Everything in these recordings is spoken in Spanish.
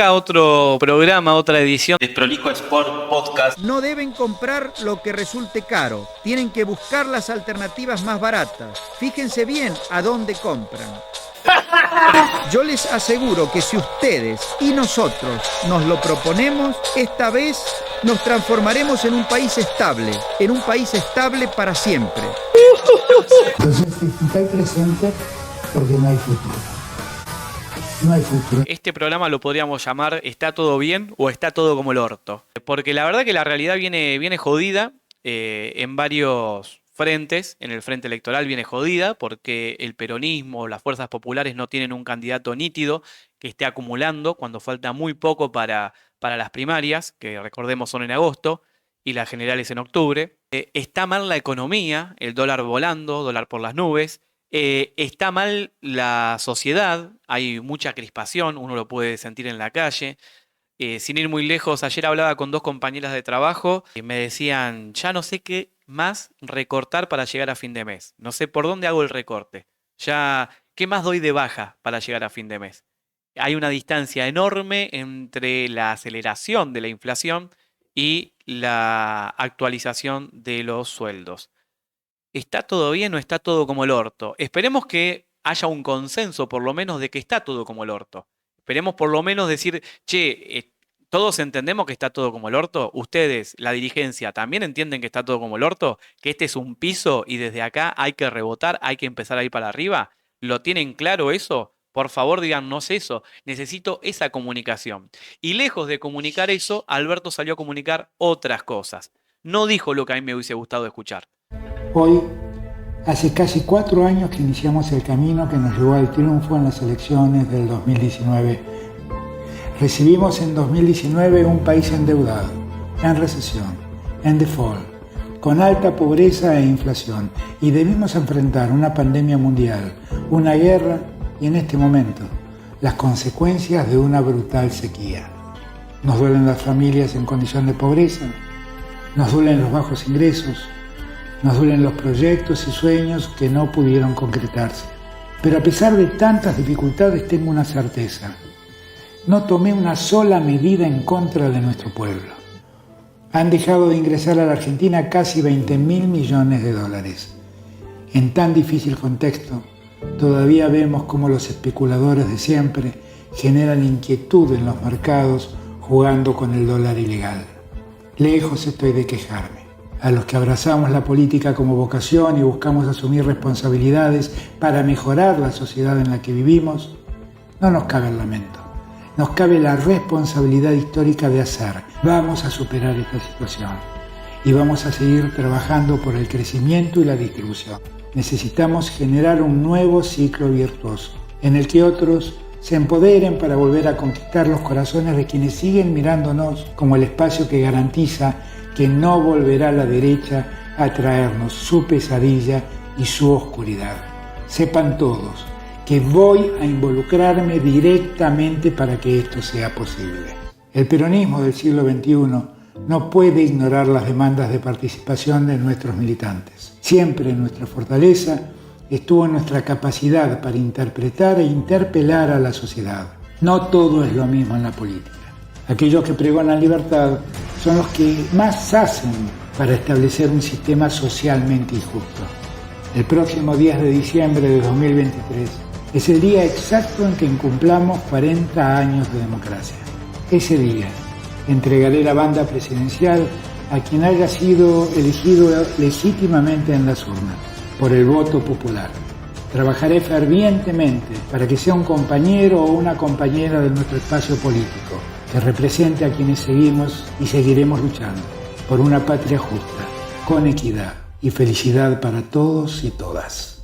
Otro programa, otra edición de Prolijo Sport Podcast. No deben comprar lo que resulte caro, tienen que buscar las alternativas más baratas. Fíjense bien a dónde compran. Yo les aseguro que si ustedes y nosotros nos lo proponemos, esta vez nos transformaremos en un país estable para siempre. Entonces, disfrutar el presente porque no hay futuro. No hay futuro. Este programa lo podríamos llamar ¿Está todo bien o está todo como el orto? Porque la verdad que la realidad viene jodida en varios frentes. En el frente electoral viene jodida porque el peronismo, las fuerzas populares no tienen un candidato nítido que esté acumulando cuando falta muy poco para las primarias, que recordemos son en agosto, y las generales en octubre. Está mal la economía, el dólar volando, dólar por las nubes. Está mal la sociedad, hay mucha crispación, uno lo puede sentir en la calle. Sin ir muy lejos, ayer hablaba con dos compañeras de trabajo y me decían, ya no sé qué más recortar para llegar a fin de mes. No sé por dónde hago el recorte. Ya, ¿qué más doy de baja para llegar a fin de mes? Hay una distancia enorme entre la aceleración de la inflación y la actualización de los sueldos. ¿Está todo bien o está todo como el orto? Esperemos que haya un consenso por lo menos de que está todo como el orto. Esperemos por lo menos decir, che, todos entendemos que está todo como el orto. Ustedes, la dirigencia, ¿también entienden que está todo como el orto? Que este es un piso y desde acá hay que rebotar, hay que empezar a ir para arriba. ¿Lo tienen claro eso? Por favor, díganos eso. Necesito esa comunicación. Y lejos de comunicar eso, Alberto salió a comunicar otras cosas. No dijo lo que a mí me hubiese gustado escuchar. Hoy, hace casi 4 años que iniciamos el camino que nos llevó al triunfo en las elecciones del 2019. Recibimos en 2019 un país endeudado, en recesión, en default, con alta pobreza e inflación, y debimos enfrentar una pandemia mundial, una guerra y en este momento las consecuencias de una brutal sequía. Nos duelen las familias en condición de pobreza, nos duelen los bajos ingresos, nos duelen los proyectos y sueños que no pudieron concretarse. Pero a pesar de tantas dificultades tengo una certeza. No tomé una sola medida en contra de nuestro pueblo. Han dejado de ingresar a la Argentina casi 20.000 millones de dólares. En tan difícil contexto, todavía vemos cómo los especuladores de siempre generan inquietud en los mercados jugando con el dólar ilegal. Lejos estoy de quejarme. A los que abrazamos la política como vocación y buscamos asumir responsabilidades para mejorar la sociedad en la que vivimos, no nos cabe el lamento. Nos cabe la responsabilidad histórica de hacer. Vamos a superar esta situación y vamos a seguir trabajando por el crecimiento y la distribución. Necesitamos generar un nuevo ciclo virtuoso en el que otros se empoderen para volver a conquistar los corazones de quienes siguen mirándonos como el espacio que garantiza que no volverá la derecha a traernos su pesadilla y su oscuridad. Sepan todos que voy a involucrarme directamente para que esto sea posible. El peronismo del siglo XXI no puede ignorar las demandas de participación de nuestros militantes. Siempre nuestra fortaleza estuvo en nuestra capacidad para interpretar e interpelar a la sociedad. No todo es lo mismo en la política. Aquellos que pregonan libertad son los que más hacen para establecer un sistema socialmente injusto. El próximo 10 de diciembre de 2023 es el día exacto en que cumplamos 40 años de democracia. Ese día entregaré la banda presidencial a quien haya sido elegido legítimamente en las urnas, por el voto popular. Trabajaré fervientemente para que sea un compañero o una compañera de nuestro espacio político, que represente a quienes seguimos y seguiremos luchando por una patria justa, con equidad y felicidad para todos y todas.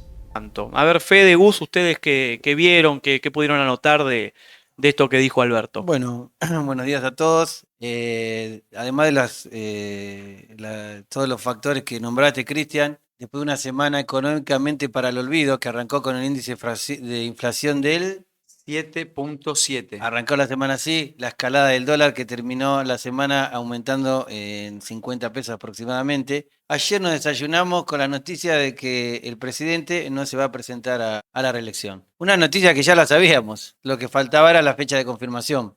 A ver, Fede, Gus, ustedes que vieron, que pudieron anotar de esto que dijo Alberto. Bueno, buenos días a todos. Además de todos los factores que nombraste, Cristian, después de una semana económicamente para el olvido, que arrancó con el índice de inflación del 7.7. Arrancó la semana así, la escalada del dólar que terminó la semana aumentando en 50 pesos aproximadamente. Ayer nos desayunamos con la noticia de que el presidente no se va a presentar a la reelección. Una noticia que ya la sabíamos, lo que faltaba era la fecha de confirmación.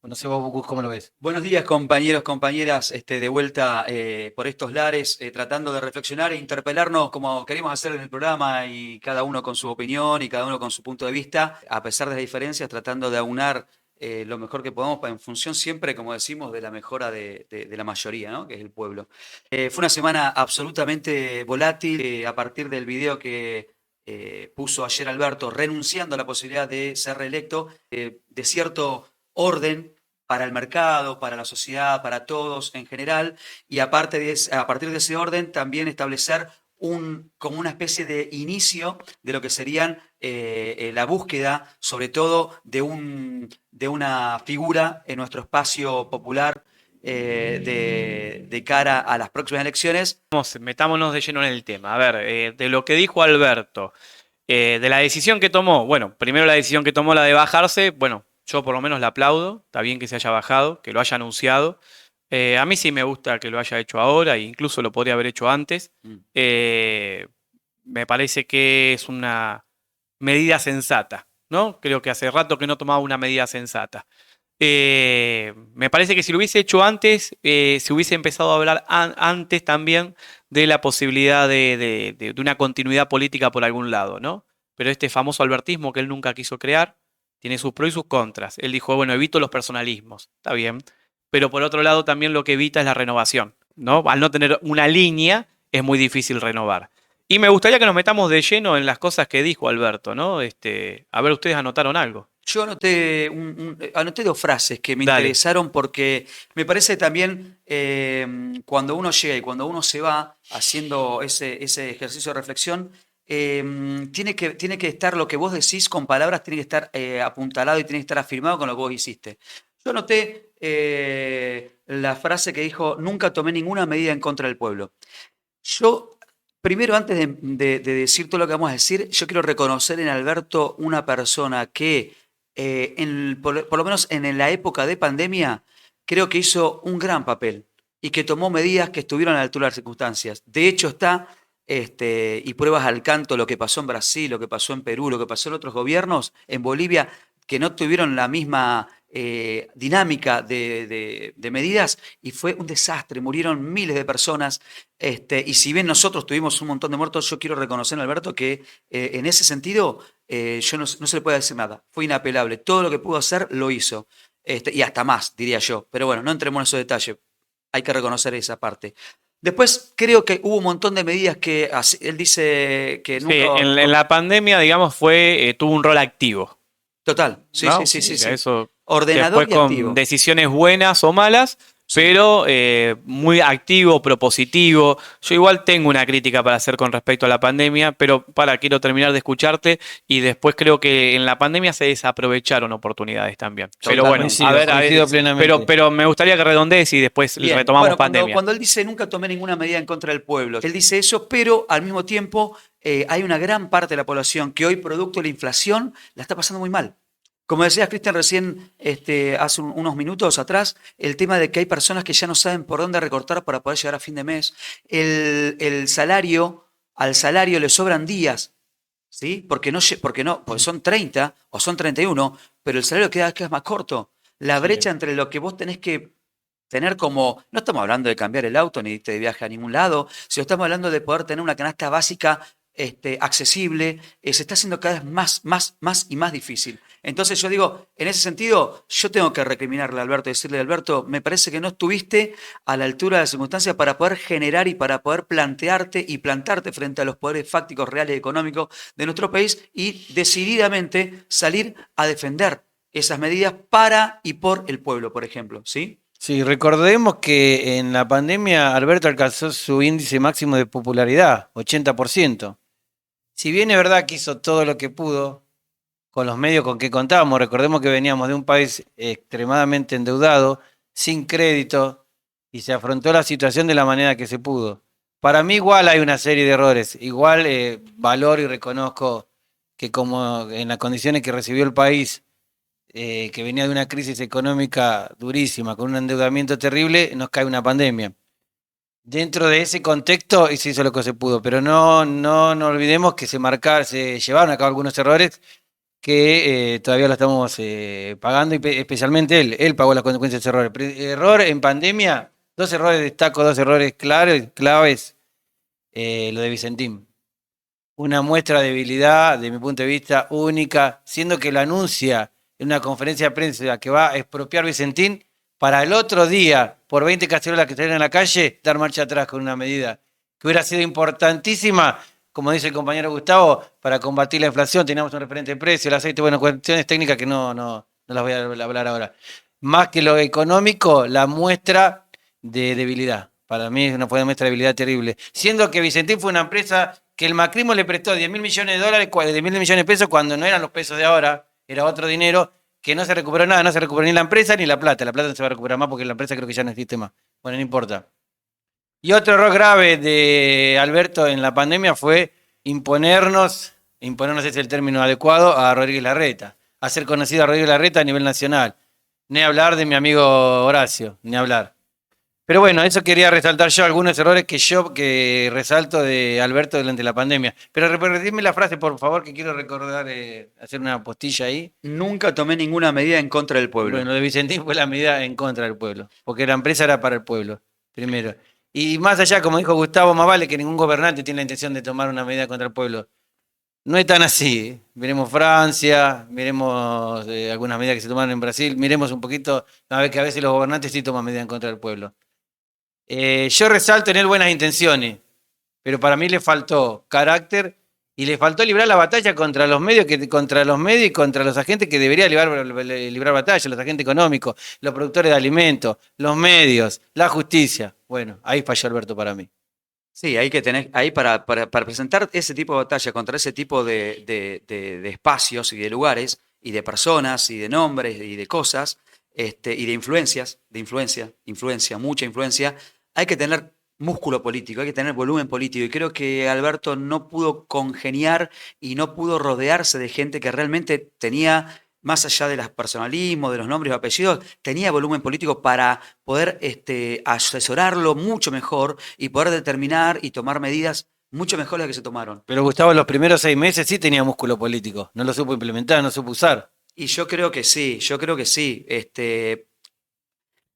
No sé vos, Gus, cómo lo ves. Buenos días, compañeros, compañeras, de vuelta por estos lares, tratando de reflexionar e interpelarnos como queremos hacer en el programa y cada uno con su opinión y cada uno con su punto de vista, a pesar de las diferencias, tratando de aunar lo mejor que podamos en función siempre, como decimos, de la mejora de la mayoría, ¿no? Que es el pueblo. Fue una semana absolutamente volátil a partir del video que puso ayer Alberto renunciando a la posibilidad de ser reelecto, de cierto orden para el mercado, para la sociedad, para todos en general, y aparte a partir de ese orden también establecer como una especie de inicio de lo que serían la búsqueda, sobre todo, de una figura en nuestro espacio popular de cara a las próximas elecciones. Metámonos de lleno en el tema. A ver, de lo que dijo Alberto, de la decisión que tomó, bueno, primero la decisión que tomó, la de bajarse, bueno, yo por lo menos la aplaudo, está bien que se haya bajado, que lo haya anunciado. A mí sí me gusta que lo haya hecho ahora, e incluso lo podría haber hecho antes. Me parece que es una medida sensata, ¿no? Creo que hace rato que no tomaba una medida sensata. Me parece que si lo hubiese hecho antes, se hubiese empezado a hablar antes también de la posibilidad de una continuidad política por algún lado, ¿no? Pero este famoso albertismo que él nunca quiso crear tiene sus pros y sus contras. Él dijo, bueno, evito los personalismos, está bien, pero por otro lado también lo que evita es la renovación, ¿no? Al no tener una línea, es muy difícil renovar. Y me gustaría que nos metamos de lleno en las cosas que dijo Alberto, ¿no? A ver, ¿ustedes anotaron algo? Yo anoté, anoté dos frases que me Dale. interesaron porque me parece también cuando uno llega y cuando uno se va haciendo ese ejercicio de reflexión, tiene que estar lo que vos decís con palabras, tiene que estar apuntalado y tiene que estar afirmado con lo que vos hiciste. Yo anoté la frase que dijo, nunca tomé ninguna medida en contra del pueblo. Yo, primero, antes de decir todo lo que vamos a decir, yo quiero reconocer en Alberto una persona que, por lo menos en la época de pandemia, creo que hizo un gran papel y que tomó medidas que estuvieron a la altura de las circunstancias. De hecho, está, y pruebas al canto, lo que pasó en Brasil, lo que pasó en Perú, lo que pasó en otros gobiernos, en Bolivia, que no tuvieron la misma dinámica de medidas y fue un desastre, murieron miles de personas y si bien nosotros tuvimos un montón de muertos, yo quiero reconocer a Alberto que en ese sentido yo no se le puede decir nada, fue inapelable, todo lo que pudo hacer lo hizo y hasta más, diría yo, pero bueno, no entremos en esos detalles, hay que reconocer esa parte. Después creo que hubo un montón de medidas que él dice que nunca... Sí, en la pandemia, digamos, tuvo un rol activo. Total, sí, ¿No? sí. Eso, Ordenador después y con activo. decisiones buenas o malas, Sí. pero muy activo, propositivo. Yo igual tengo una crítica para hacer con respecto a la pandemia, pero quiero terminar de escucharte y después creo que en la pandemia se desaprovecharon oportunidades también. Pero bueno, Coincido plenamente. pero me gustaría que redondees y después Bien, retomamos bueno, pandemia. cuando él dice nunca tomé ninguna medida en contra del pueblo, él dice eso, pero al mismo tiempo hay una gran parte de la población que hoy, producto de la inflación, la está pasando muy mal. Como decías, Cristian, recién hace unos minutos atrás, el tema de que hay personas que ya no saben por dónde recortar para poder llegar a fin de mes. Al salario le sobran días, ¿sí? Porque son 30 o son 31, pero el salario cada vez más corto. La brecha entre lo que vos tenés que tener como, no estamos hablando de cambiar el auto ni irte de viaje a ningún lado, sino estamos hablando de poder tener una canasta básica accesible, se está haciendo cada vez más y más difícil. Entonces yo digo, en ese sentido, yo tengo que recriminarle a Alberto y decirle, Alberto, me parece que no estuviste a la altura de las circunstancias para poder generar y para poder plantearte y plantarte frente a los poderes fácticos, reales y económicos de nuestro país y decididamente salir a defender esas medidas para y por el pueblo, por ejemplo, ¿sí? Sí, recordemos que en la pandemia Alberto alcanzó su índice máximo de popularidad, 80%. Si bien es verdad que hizo todo lo que pudo con los medios con que contábamos, recordemos que veníamos de un país extremadamente endeudado, sin crédito, y se afrontó la situación de la manera que se pudo. Para mí igual hay una serie de errores, igual valoro y reconozco que como en las condiciones que recibió el país, que venía de una crisis económica durísima, con un endeudamiento terrible, nos cae una pandemia. Dentro de ese contexto se hizo lo que se pudo, pero no olvidemos que se llevaron a cabo algunos errores que todavía lo estamos pagando, y especialmente él pagó las consecuencias de ese error. Error en pandemia, dos errores destaco, dos errores claves, lo de Vicentín. Una muestra de debilidad, de mi punto de vista, única, siendo que lo anuncia en una conferencia de prensa que va a expropiar Vicentín, para el otro día, por 20 cacerolas que estén en la calle, dar marcha atrás con una medida que hubiera sido importantísima, como dice el compañero Gustavo, para combatir la inflación. Teníamos un referente de precio, el aceite, bueno, cuestiones técnicas que no las voy a hablar ahora. Más que lo económico, la muestra de debilidad. Para mí fue una muestra de debilidad terrible. Siendo que Vicentín fue una empresa que el macrismo le prestó 10 mil millones de dólares, 10 mil millones de pesos, cuando no eran los pesos de ahora, era otro dinero, que no se recuperó nada, no se recuperó ni la empresa ni la plata. La plata no se va a recuperar más porque la empresa creo que ya no existe más. Bueno, no importa. Y otro error grave de Alberto en la pandemia fue imponernos es el término adecuado, a Rodríguez Larreta. Hacer conocido a Rodríguez Larreta a nivel nacional. Ni hablar de mi amigo Horacio, ni hablar. Pero bueno, eso quería resaltar yo, algunos errores que resalto de Alberto durante la pandemia. Pero repetidme la frase, por favor, que quiero recordar, hacer una postilla ahí. Nunca tomé ninguna medida en contra del pueblo. Bueno, lo de Vicentín fue la medida en contra del pueblo, porque la empresa era para el pueblo, primero. Y más allá, como dijo Gustavo, más vale que ningún gobernante tiene la intención de tomar una medida contra el pueblo. No es tan así. Miremos Francia, miremos algunas medidas que se tomaron en Brasil, miremos un poquito, a ver que a veces los gobernantes sí toman medidas en contra del pueblo. Yo resalto en él buenas intenciones, pero para mí le faltó carácter y le faltó librar la batalla contra los medios y contra los agentes que debería librar batalla, los agentes económicos, los productores de alimentos, los medios, la justicia. Bueno, ahí falló Alberto para mí. Sí, hay que tener, ahí para presentar ese tipo de batalla contra ese tipo de espacios y de lugares, y de personas, y de nombres, y de cosas, y de influencia, mucha influencia, hay que tener músculo político, hay que tener volumen político, y creo que Alberto no pudo congeniar y no pudo rodearse de gente que realmente tenía, más allá de los personalismos, de los nombres y apellidos, tenía volumen político para poder asesorarlo mucho mejor y poder determinar y tomar medidas mucho mejores de las que se tomaron. Pero Gustavo, en los primeros 6 meses sí tenía músculo político, no lo supo implementar, no supo usar. Y yo creo que sí.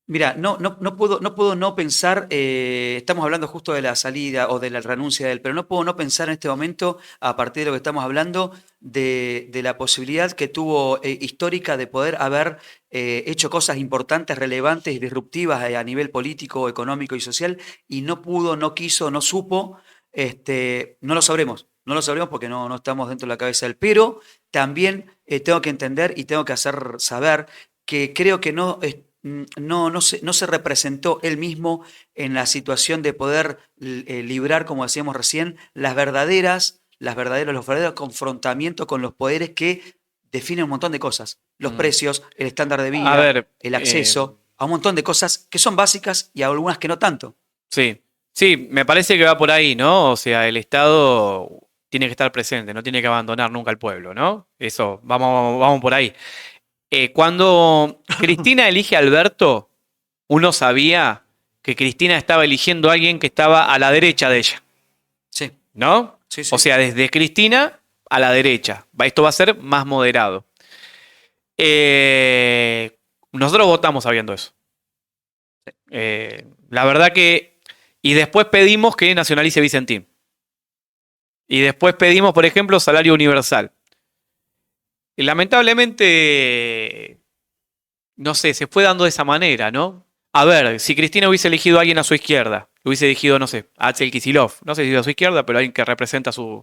Mira, no puedo no pensar, estamos hablando justo de la salida o de la renuncia de él, pero no puedo no pensar en este momento, a partir de lo que estamos hablando, de la posibilidad que tuvo histórica de poder haber hecho cosas importantes, relevantes y disruptivas a nivel político, económico y social, y no pudo, no quiso, no supo, no lo sabremos. No lo sabremos porque no estamos dentro de la cabeza de él, pero también tengo que entender y tengo que hacer saber que creo que no se representó él mismo en la situación de poder librar, como decíamos recién, los verdaderos confrontamientos con los poderes que definen un montón de cosas. Los precios, el estándar de vida, el acceso, a un montón de cosas que son básicas y a algunas que no tanto. Sí, me parece que va por ahí, ¿no? O sea, el Estado tiene que estar presente, no tiene que abandonar nunca al pueblo, ¿no? Eso, vamos por ahí. Cuando Cristina elige a Alberto, uno sabía que Cristina estaba eligiendo a alguien que estaba a la derecha de ella. Sí. ¿No? Sí. O sea, desde Cristina a la derecha. Esto va a ser más moderado. Nosotros votamos sabiendo eso. La verdad que... Y después pedimos que nacionalice Vicentín. Y después pedimos, por ejemplo, salario universal. Y lamentablemente, no sé, se fue dando de esa manera, ¿no? A ver, si Cristina hubiese elegido a alguien a su izquierda, hubiese elegido, no sé, a Axel Kicillof, no sé si a su izquierda, pero alguien que representa su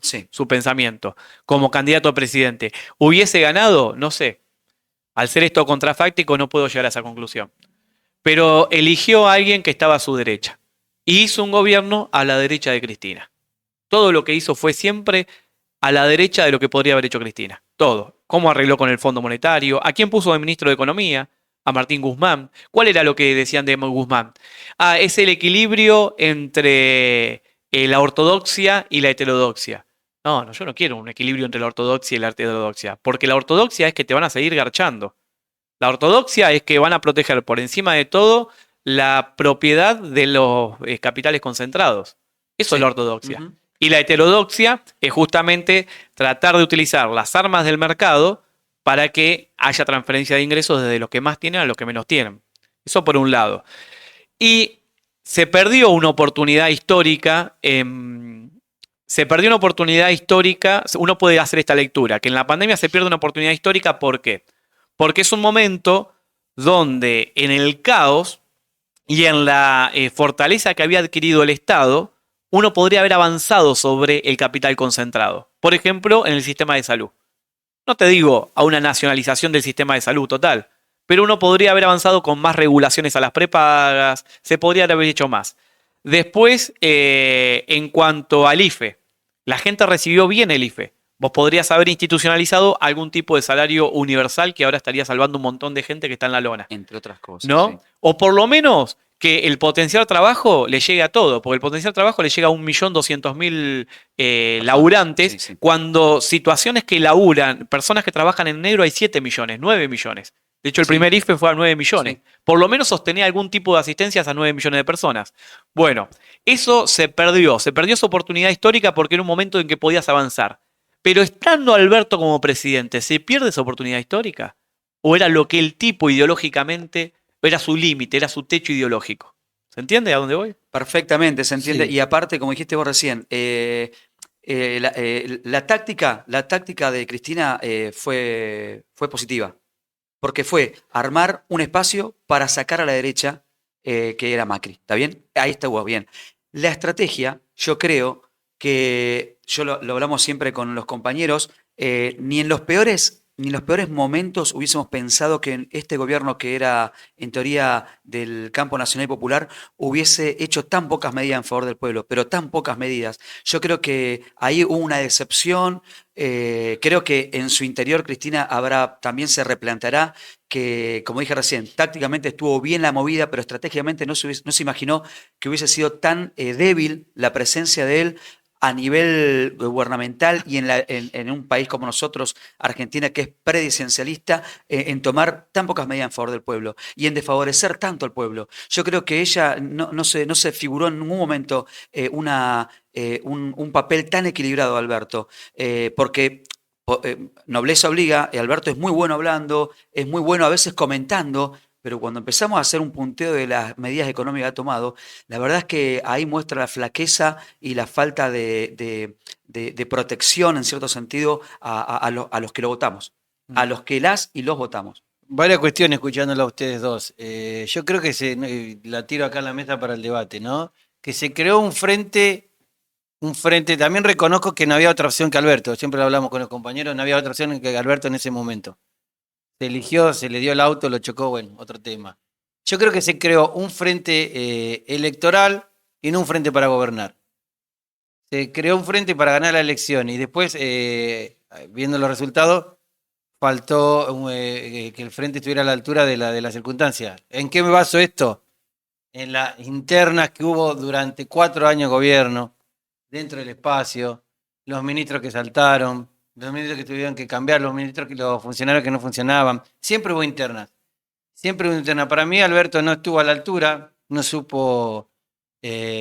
pensamiento, como candidato a presidente, ¿hubiese ganado? No sé. Al ser esto contrafáctico no puedo llegar a esa conclusión. Pero eligió a alguien que estaba a su derecha. Y hizo un gobierno a la derecha de Cristina. Todo lo que hizo fue siempre a la derecha de lo que podría haber hecho Cristina. Todo. ¿Cómo arregló con el Fondo Monetario? ¿A quién puso de ministro de Economía? A Martín Guzmán. ¿Cuál era lo que decían de Guzmán? Es el equilibrio entre la ortodoxia y la heterodoxia. No, yo no quiero un equilibrio entre la ortodoxia y la heterodoxia, porque la ortodoxia es que te van a seguir garchando. La ortodoxia es que van a proteger por encima de todo la propiedad de los capitales concentrados. Eso es la ortodoxia. Y la heterodoxia es justamente tratar de utilizar las armas del mercado para que haya transferencia de ingresos desde los que más tienen a los que menos tienen. Eso por un lado. Y se perdió una oportunidad histórica. Uno puede hacer esta lectura, que en la pandemia se pierde una oportunidad histórica. ¿Por qué? Porque es un momento donde en el caos y en la fortaleza que había adquirido el Estado, uno podría haber avanzado sobre el capital concentrado. Por ejemplo, en el sistema de salud. No te digo a una nacionalización del sistema de salud total, pero uno podría haber avanzado con más regulaciones a las prepagas, se podría haber hecho más. Después, en cuanto al IFE, la gente recibió bien el IFE. Vos podrías haber institucionalizado algún tipo de salario universal que ahora estaría salvando un montón de gente que está en la lona. Entre otras cosas. ¿No? Sí. O por lo menos que el potencial trabajo le llegue a todo, porque el potencial trabajo le llega a 1.200.000 laburantes, Sí, sí. cuando situaciones que laburan, personas que trabajan en negro hay 7 millones, 9 millones. De hecho, el primer IFE fue a 9 millones. Sí. Por lo menos sostenía algún tipo de asistencias a 9 millones de personas. Bueno, eso se perdió esa oportunidad histórica porque era un momento en que podías avanzar. Pero estando Alberto como presidente, ¿se pierde esa oportunidad histórica? ¿O era lo que el tipo ideológicamente, era su límite, era su techo ideológico? ¿Se entiende a dónde voy? Perfectamente, se entiende. Sí. Y aparte, como dijiste vos recién, la táctica de Cristina fue positiva, porque fue armar un espacio para sacar a la derecha, que era Macri. ¿Está bien? Ahí estuvo bien. La estrategia, yo creo que, lo hablamos siempre con los compañeros, ni en los peores momentos hubiésemos pensado que en este gobierno, que era en teoría del campo nacional y popular, hubiese hecho tan pocas medidas en favor del pueblo, pero tan pocas medidas. Yo creo que ahí hubo una decepción. Creo que en su interior Cristina también se replanteará que, como dije recién, tácticamente estuvo bien la movida, pero estratégicamente no se imaginó que hubiese sido tan débil la presencia de él a nivel gubernamental y en un país como nosotros, Argentina, que es presidencialista, en tomar tan pocas medidas en favor del pueblo y en desfavorecer tanto al pueblo. Yo creo que ella no se figuró en ningún momento un papel tan equilibrado, Alberto, porque nobleza obliga, Alberto es muy bueno hablando, es muy bueno a veces comentando, pero cuando empezamos a hacer un punteo de las medidas económicas que ha tomado, la verdad es que ahí muestra la flaqueza y la falta de protección, en cierto sentido, a los que lo votamos, a los que las y los votamos. Varias cuestiones escuchándolo a ustedes dos. Yo creo que la tiro acá en la mesa para el debate, ¿no? Que se creó un frente, también reconozco que no había otra opción que Alberto, siempre lo hablamos con los compañeros, no había otra opción que Alberto en ese momento. Se eligió, se le dio el auto, lo chocó, bueno, otro tema. Yo creo que se creó un frente electoral y no un frente para gobernar. Se creó un frente para ganar la elección y después, viendo los resultados, faltó que el frente estuviera a la altura de las circunstancias. ¿En qué me baso esto? En las internas que hubo durante 4 años de gobierno, dentro del espacio, los ministros que saltaron, los ministros que tuvieron que cambiar, los funcionarios que no funcionaban. Siempre hubo internas. Siempre hubo internas. Para mí, Alberto no estuvo a la altura, no supo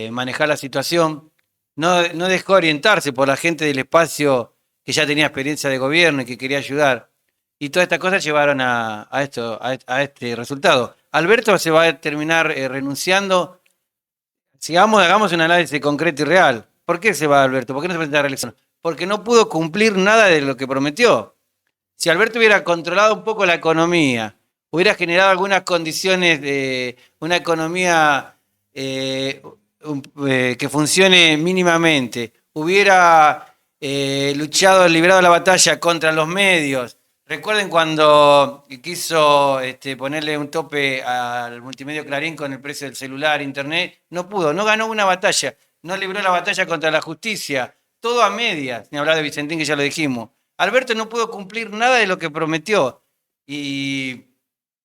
manejar la situación, no dejó orientarse por la gente del espacio que ya tenía experiencia de gobierno y que quería ayudar. Y todas estas cosas llevaron a este resultado. Alberto se va a terminar renunciando. Hagamos un análisis concreto y real. ¿Por qué se va Alberto? ¿Por qué no se presenta a la reelección? Porque no pudo cumplir nada de lo que prometió. Si Alberto hubiera controlado un poco la economía, hubiera generado algunas condiciones de una economía que funcione mínimamente, hubiera librado la batalla contra los medios. Recuerden cuando quiso ponerle un tope al multimedio Clarín con el precio del celular, internet, no pudo, no ganó una batalla, no libró la batalla contra la justicia. Todo a medias, ni hablar de Vicentín, que ya lo dijimos. Alberto no pudo cumplir nada de lo que prometió. Y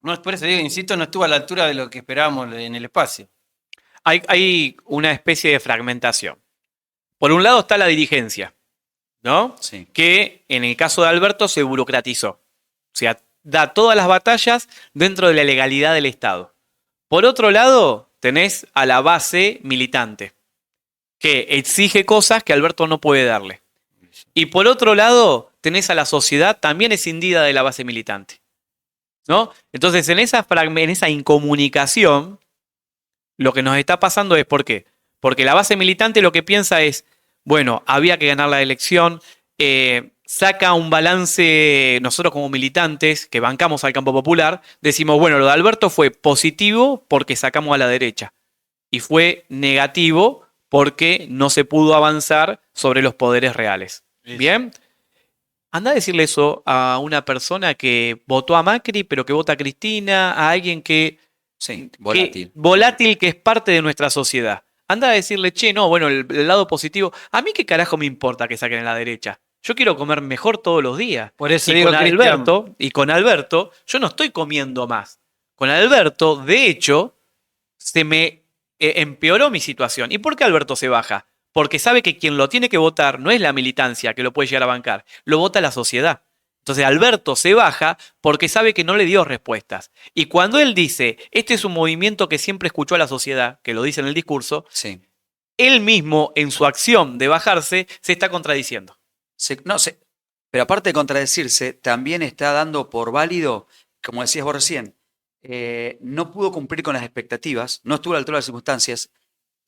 no, por eso digo, insisto, no estuvo a la altura de lo que esperábamos en el espacio. Hay una especie de fragmentación. Por un lado está la dirigencia, ¿no? Sí. Que en el caso de Alberto se burocratizó. O sea, da todas las batallas dentro de la legalidad del Estado. Por otro lado, tenés a la base militante, que exige cosas que Alberto no puede darle. Y por otro lado, tenés a la sociedad también escindida de la base militante, ¿no? Entonces, en esa incomunicación, lo que nos está pasando es, ¿por qué? Porque la base militante lo que piensa es, bueno, había que ganar la elección, saca un balance, nosotros como militantes que bancamos al campo popular, decimos, bueno, lo de Alberto fue positivo porque sacamos a la derecha y fue negativo porque no se pudo avanzar sobre los poderes reales. Eso. ¿Bien? Anda a decirle eso a una persona que votó a Macri, pero que vota a Cristina, a alguien Sí, volátil. volátil que es parte de nuestra sociedad. Anda a decirle, che, no, bueno, el lado positivo. A mí qué carajo me importa que saquen a la derecha. Yo quiero comer mejor todos los días. Por eso Y digo, con Alberto, yo no estoy comiendo más. Con Alberto, de hecho, se me empeoró mi situación. ¿Y por qué Alberto se baja? Porque sabe que quien lo tiene que votar no es la militancia que lo puede llegar a bancar, lo vota la sociedad. Entonces Alberto se baja porque sabe que no le dio respuestas. Y cuando él dice, este es un movimiento que siempre escuchó a la sociedad, que lo dice en el discurso, Sí. él mismo en su acción de bajarse se está contradiciendo. Pero aparte de contradecirse, también está dando por válido, como decías vos recién, no pudo cumplir con las expectativas, no estuvo a la altura de las circunstancias.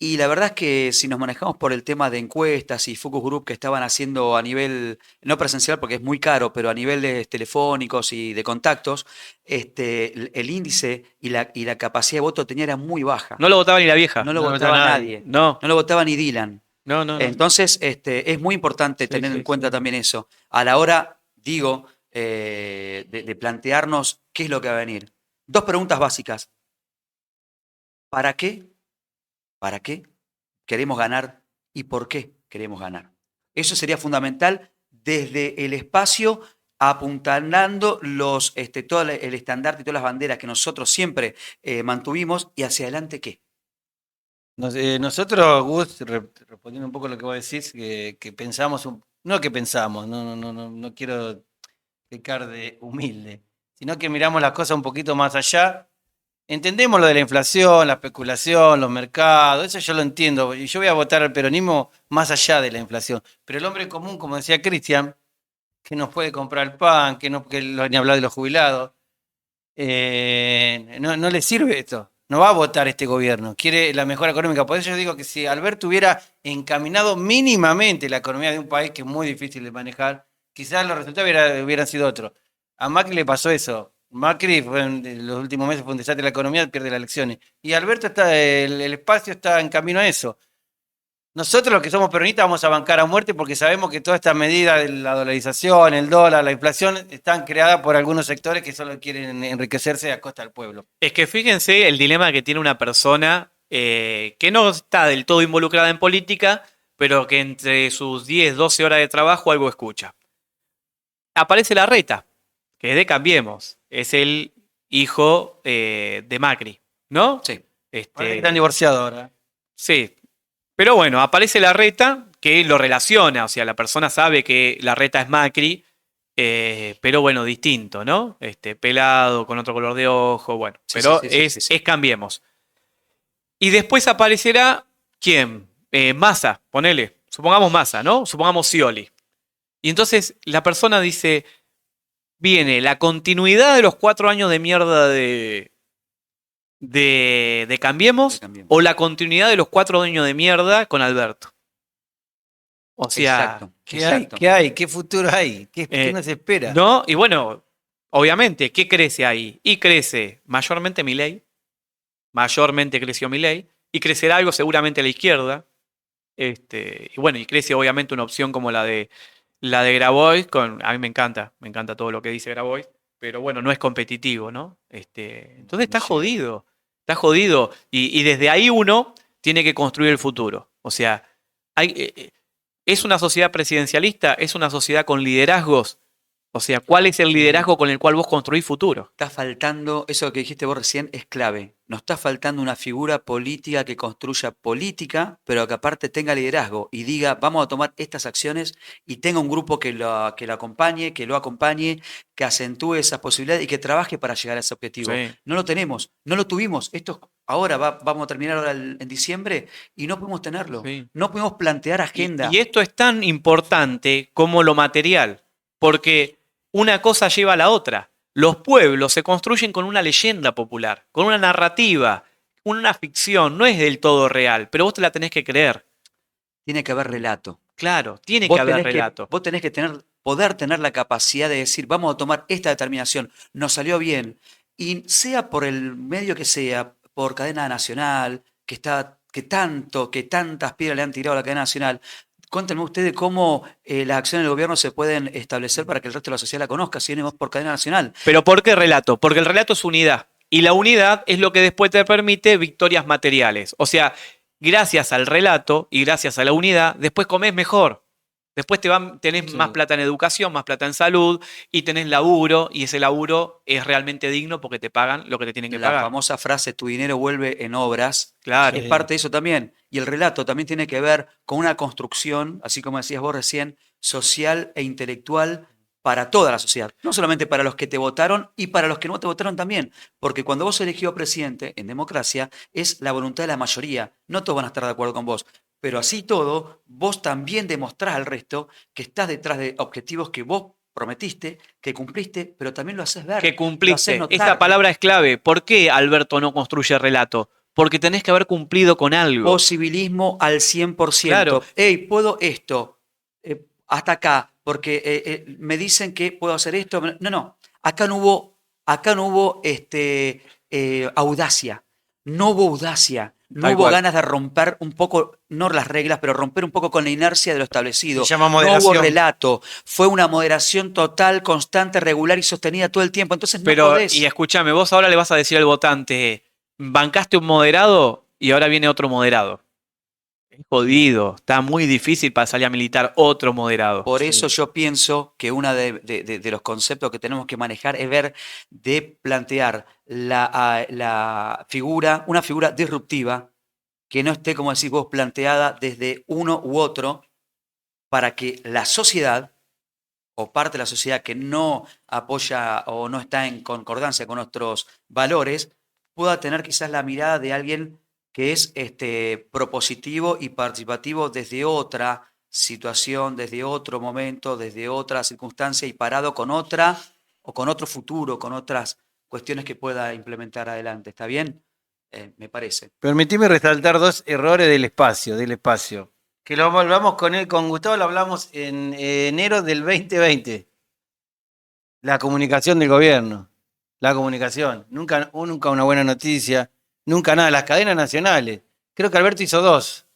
Y la verdad es que si nos manejamos por el tema de encuestas y focus group que estaban haciendo a nivel, no presencial porque es muy caro, pero a niveles telefónicos y de contactos, el índice y la capacidad de voto tenía era muy baja. No lo votaba ni la vieja. No lo no votaba votaba nadie. No, No lo votaba ni Dylan. no, no. Entonces, es muy importante Sí, tener sí, en cuenta sí. también eso. A la hora, digo, de plantearnos qué es lo que va a venir. Dos preguntas básicas. ¿Para qué? ¿Para qué queremos ganar y por qué queremos ganar? Eso sería fundamental desde el espacio, apuntalando todo el estandarte y todas las banderas que nosotros siempre mantuvimos, y hacia adelante, ¿qué? Nosotros, Gus, respondiendo un poco a lo que vos decís, que pensamos, no que pensamos, no quiero pecar de humilde, sino que miramos las cosas un poquito más allá. Entendemos lo de la inflación, la especulación, los mercados, eso yo lo entiendo. Y yo voy a votar al peronismo más allá de la inflación. Pero el hombre común, como decía Cristian, que no puede comprar el pan, ni hablar de los jubilados, no le sirve esto. No va a votar este gobierno. Quiere la mejora económica. Por eso yo digo que si Alberto hubiera encaminado mínimamente la economía de un país que es muy difícil de manejar, quizás los resultados hubieran sido otros. A Macri le pasó eso. Macri en los últimos meses fue un desastre de la economía, pierde las elecciones. Y Alberto el espacio está en camino a eso. Nosotros los que somos peronistas vamos a bancar a muerte porque sabemos que toda esta medida de la dolarización, el dólar, la inflación, están creadas por algunos sectores que solo quieren enriquecerse a costa del pueblo. Es que fíjense el dilema que tiene una persona que no está del todo involucrada en política, pero que entre sus 10, 12 horas de trabajo algo escucha. Aparece Larreta, que es de Cambiemos, es el hijo de Macri, ¿no? Sí. Parece que están divorciados ahora. Sí, pero bueno, aparece Larreta que lo relaciona, o sea, la persona sabe que Larreta es Macri, pero bueno, distinto, ¿no? Pelado, con otro color de ojo, bueno, Sí, pero sí, sí, sí, sí. es Cambiemos. Y después aparecerá, ¿quién? Massa, ponele, supongamos Massa, ¿no? Supongamos Scioli. Y entonces la persona dice, viene la continuidad de los 4 años de mierda de Cambiemos, De Cambiemos. o la continuidad de los 4 años de mierda con Alberto. O sea, Exacto. ¿Qué hay? ¿Qué hay? ¿Qué futuro hay? ¿Qué nos espera? ¿no? Y bueno, obviamente, ¿qué crece ahí? Y crece mayormente Milei, mayormente creció Milei, y crecerá algo seguramente a la izquierda. Y bueno, y crece obviamente una opción como la de Grabois, a mí me encanta todo lo que dice Grabois, pero bueno, no es competitivo, ¿no? Entonces está jodido, y desde ahí uno tiene que construir el futuro. O sea, ¿es una sociedad presidencialista? ¿Es una sociedad con liderazgos? O sea, ¿cuál es el liderazgo con el cual vos construís futuro? Está faltando, eso que dijiste vos recién es clave. Nos está faltando una figura política que construya política, pero que aparte tenga liderazgo y diga, vamos a tomar estas acciones, y tenga un grupo que lo acompañe, que acentúe esas posibilidades y que trabaje para llegar a ese objetivo. Sí. No lo tenemos, no lo tuvimos. Ahora vamos a terminar ahora en diciembre y no pudimos tenerlo. Sí. No pudimos plantear agenda. Y esto es tan importante como lo material. porque una cosa lleva a la otra. Los pueblos se construyen con una leyenda popular, con una narrativa, una ficción, no es del todo real, pero vos te la tenés que creer. Tiene que haber relato. Claro, tiene que haber relato. Vos tenés que poder tener la capacidad de decir, vamos a tomar esta determinación, nos salió bien, y sea por el medio que sea, por cadena nacional, que tantas piedras le han tirado a la cadena nacional. Cuéntenme ustedes cómo las acciones del gobierno se pueden establecer para que el resto de la sociedad la conozca, si venimos por cadena nacional. Pero ¿por qué relato? Porque el relato es unidad. Y la unidad es lo que después te permite victorias materiales. O sea, gracias al relato y gracias a la unidad, después comés mejor. Después tenés más plata en educación, más plata en salud y tenés laburo y ese laburo es realmente digno porque te pagan lo que te tienen que pagar. La famosa frase, tu dinero vuelve en obras, Claro. es parte de eso también. Y el relato también tiene que ver con una construcción, así como decías vos recién, social e intelectual para toda la sociedad. No solamente para los que te votaron y para los que no te votaron también. Porque cuando vos elegido presidente en democracia es la voluntad de la mayoría. No todos van a estar de acuerdo con vos. Pero así todo, vos también demostrás al resto que estás detrás de objetivos que vos prometiste, que cumpliste, pero también lo haces ver. Que Lo cumpliste. haces notar. Esa palabra es clave. ¿Por qué Alberto no construye relato? Porque tenés que haber cumplido con algo. Posibilismo al 100%. Claro. Hey, puedo esto, hasta acá, porque me dicen que puedo hacer esto. No. Acá no hubo audacia. No hubo audacia. No Tal hubo cual. ganas de romper un poco, no las reglas, pero romper un poco con la inercia de lo establecido. Se llama No moderación. hubo relato. Fue una moderación total, constante, regular y sostenida todo el tiempo. Entonces no Pero, podés. y escúchame, vos ahora le vas a decir al votante, bancaste un moderado y ahora viene otro moderado. Es jodido, está muy difícil para salir a militar otro moderado. Por eso yo pienso que uno de los conceptos que tenemos que manejar es plantear una figura disruptiva que no esté, como decís vos, planteada desde uno u otro para que la sociedad o parte de la sociedad que no apoya o no está en concordancia con nuestros valores pueda tener quizás la mirada de alguien que es propositivo y participativo desde otra situación, desde otro momento, desde otra circunstancia y parado con otra o con otro futuro, con otras cuestiones que pueda implementar adelante. ¿Está bien? Me parece. Permitime resaltar 2 errores del espacio. Que lo volvamos con Gustavo lo hablamos en enero del 2020. La comunicación del gobierno. La comunicación. Nunca una buena noticia. Nunca nada. Las cadenas nacionales. Creo que Alberto hizo 2.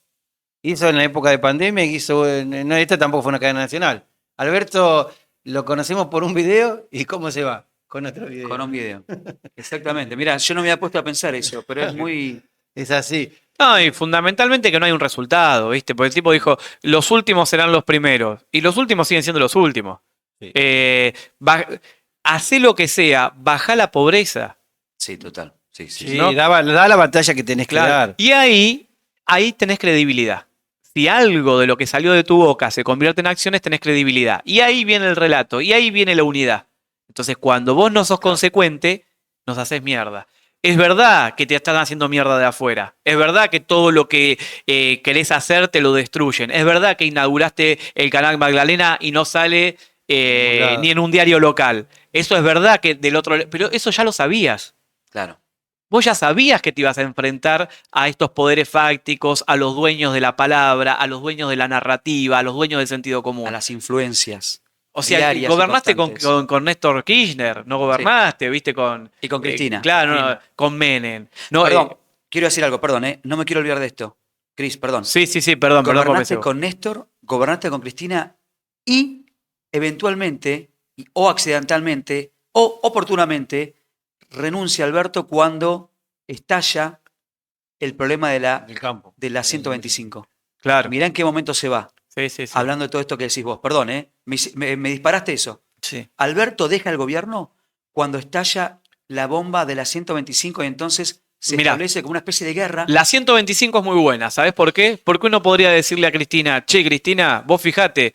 Hizo en la época de pandemia y hizo. No, esta tampoco fue una cadena nacional. Alberto lo conocemos por un video y ¿cómo se va? Con otro video. Con un video. Exactamente. Mira, yo no me había puesto a pensar eso, pero es muy... Es así. No, y fundamentalmente que no hay un resultado, ¿viste? Porque el tipo dijo, los últimos serán los primeros. Y los últimos siguen siendo los últimos. Sí. Hacé lo que sea, bajá la pobreza. Sí, total. Sí. Sí, ¿no? da la batalla que tenés que dar. Y ahí tenés credibilidad. Si algo de lo que salió de tu boca se convierte en acciones, tenés credibilidad. Y ahí viene el relato, y ahí viene la unidad. Entonces, cuando vos no sos consecuente, nos haces mierda. Es verdad que te están haciendo mierda de afuera. Es verdad que todo lo que querés hacer te lo destruyen. Es verdad que inauguraste el canal Magdalena y no sale ni en un diario local. Eso es verdad que del otro... Pero eso ya lo sabías. Claro. Vos ya sabías que te ibas a enfrentar a estos poderes fácticos, a los dueños de la palabra, a los dueños de la narrativa, a los dueños del sentido común. A las influencias. O sea, diarias y gobernaste constantes. con Néstor Kirchner, no gobernaste, viste, Y con Cristina. claro, Cristina. con Menem. No, Perdón, quiero decir algo, perdón, no me quiero olvidar de esto. Cris, perdón. sí, perdón. Gobernaste con Néstor, gobernaste con Cristina y eventualmente, o accidentalmente, o oportunamente, renuncia Alberto cuando estalla el problema Del campo. de la 125. Claro. Mirá en qué momento se va. Sí. Hablando de todo esto que decís vos. Perdón, me disparaste eso. Sí. Alberto deja el gobierno cuando estalla la bomba de la 125 y entonces se Mirá, establece como una especie de guerra. La 125 es muy buena, ¿sabes por qué? Porque uno podría decirle a Cristina, che, Cristina, vos fijate,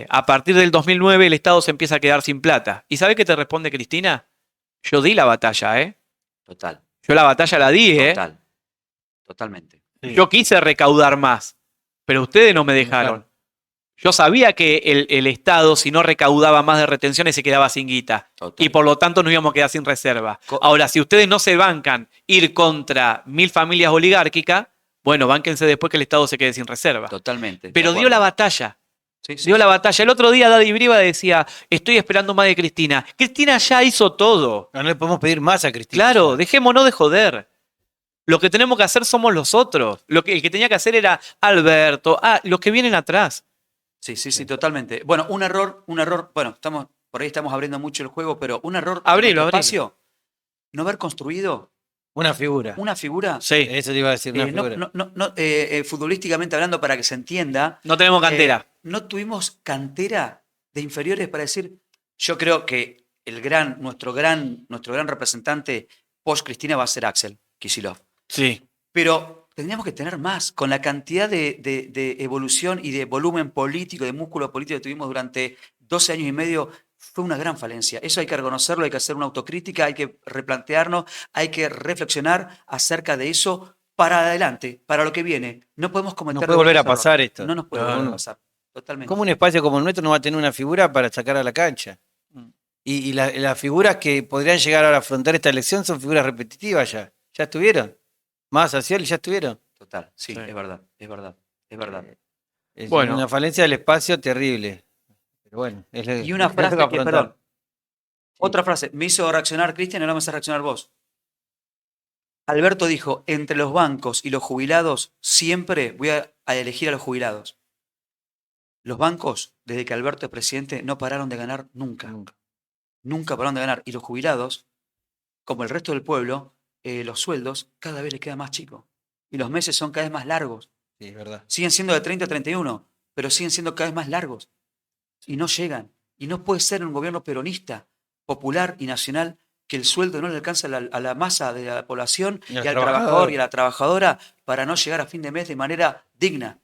a partir del 2009 el Estado se empieza a quedar sin plata. ¿Y sabés qué te responde Cristina? Yo di la batalla, ¿eh? Total, Yo la batalla la di, ¿eh? total. Totalmente. Sí. Yo quise recaudar más, pero ustedes no me dejaron. Claro. Yo sabía que el Estado, si no recaudaba más de retenciones, se quedaba sin guita. Total. Y por lo tanto nos íbamos a quedar sin reserva. Co- Ahora, si ustedes no se bancan ir contra 1000 familias oligárquicas, bueno, bánquense después que el Estado se quede sin reserva. Totalmente. de Pero dio acuerdo. la batalla. Sí, sí, Dio sí. la batalla. El otro día Daddy Briva decía, estoy esperando más de Cristina. Cristina ya hizo todo. No le podemos pedir más a Cristina. Claro, dejémonos de joder. Lo que tenemos que hacer somos los otros. El que tenía que hacer era Alberto, los que vienen atrás. Sí, sí, sí, totalmente. Bueno, un error, bueno, por ahí estamos abriendo mucho el juego, pero un error en Abrilo, nuestro abrilo. espacio, no haber construido Una figura. una figura, Sí, Eso te iba a decir, una figura. futbolísticamente hablando, para que se entienda, no tenemos cantera. no tuvimos cantera de inferiores para decir, yo creo que nuestro gran representante post Cristina va a ser Axel Kicillof. Sí. Pero tendríamos que tener más, con la cantidad de evolución y de volumen político, de músculo político que tuvimos durante 12 años y medio, fue una gran falencia. Eso hay que reconocerlo, hay que hacer una autocrítica, hay que replantearnos, hay que reflexionar acerca de eso para adelante, para lo que viene. No podemos cometer No puede volver a errores. pasar esto. No nos puede No, volver a no. pasar, totalmente. ¿Cómo un espacio como el nuestro no va a tener una figura para sacar a la cancha? Y las figuras que podrían llegar ahora a afrontar esta elección son figuras repetitivas ya. ¿Ya estuvieron? Más Scioli ya estuvieron. Total, sí, Sí. es verdad, es verdad, es verdad. Es Bueno. una falencia del espacio terrible. Pero bueno, Y una frase toca que, afrontar. perdón, otra frase, me hizo reaccionar Cristian y ahora me hace reaccionar vos. Alberto dijo, entre los bancos y los jubilados, siempre voy a elegir a los jubilados. Los bancos, desde que Alberto es presidente, no pararon de ganar nunca. Nunca pararon de ganar. Y los jubilados, como el resto del pueblo, los sueldos cada vez les quedan más chicos. Y los meses son cada vez más largos. Sí, es verdad. Siguen siendo de 30 a 31, pero siguen siendo cada vez más largos. Y no llegan. Y no puede ser un gobierno peronista, popular y nacional que el sueldo no le alcanza a la masa de la población Y y al al trabajador. trabajador y a la trabajadora para no llegar a fin de mes de manera digna.